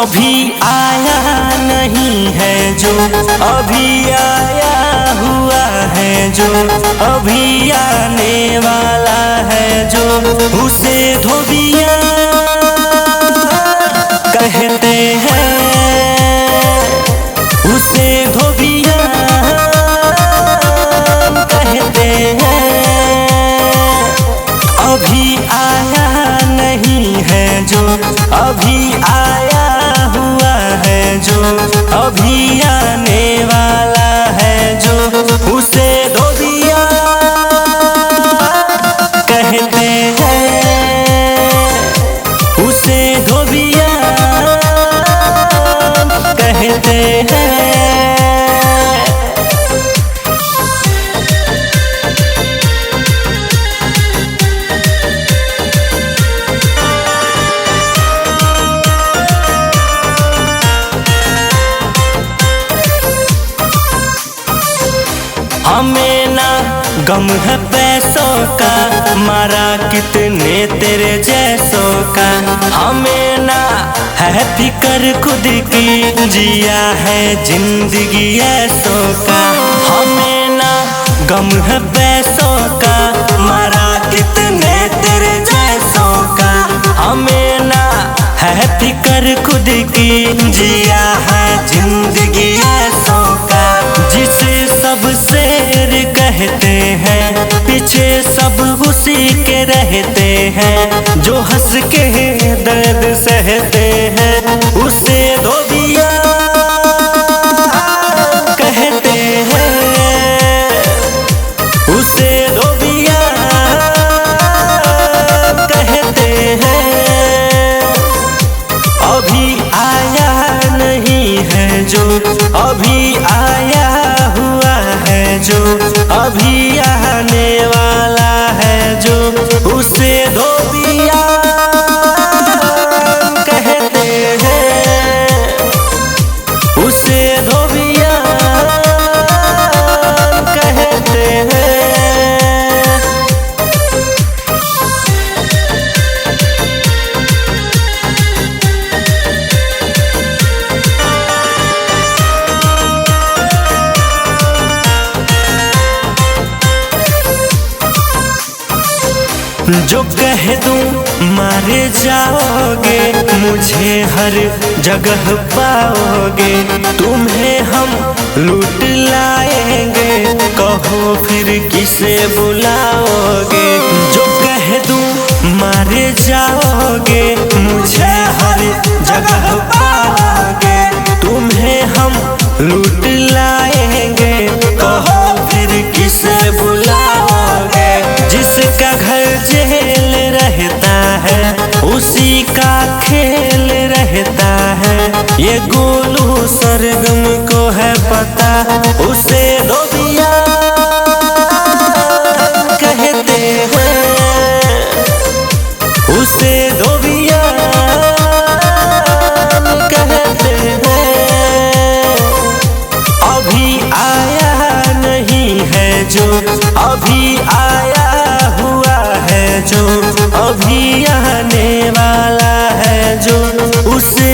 अभी आया नहीं है जो, अभी आया हुआ है जो, अभी आने वाला है जो, उसे धोबिया कहते हैं, उसे धोबिया कहते हैं। अभी आया नहीं है जो, अभी आया हुआ है जो, अभी आने वाला है जो, उसे धोबिया कहते हैं, उसे धोबिया कहते हैं। हमें ना गम है पैसों का, मारा कितने तेरे जैसों का। हमें ना है फिक्र खुद की, जिया है जिंदगी ऐसों का। हमें ना गम है पैसों का, मारा कितने तेरे जैसों का। हमें ना है फिक्र खुद की, जिया है जिंदगी ऐसों का। जिसे सब शेर कहते हैं, पीछे सब उसी के रहते हैं। जो हंस के दर्द सहते हैं, उसे धोबिया कहते हैं, उसे धोबिया कहते हैं। अभी आया नहीं है जो, अभी आया हुआ है जो, अभी आने वाला है जो, उसे धोबिया कहते हैं, उसे धोबिया कहते हैं। जो कह दूं मारे जाओगे, मुझे हर जगह पाओगे। तुम्हें हम लूट लाएंगे, कहो फिर किसे बुलाओगे। जो कह दूं मारे जाओगे, मुझे हर जगह पाओगे। तुम्हें हम लूट लाएंगे, कहो फिर किसे बुलाओगे। जिसका घर जेल रहता है, उसी का खेल रहता है। ये गोलू सरगम को है पता, उसे धोबिया कहते हैं, उसे धोबिया कहते हैं। अभी आया नहीं है जो, अभी आया हुआ है जो, अभी आने वाला है जो, उसे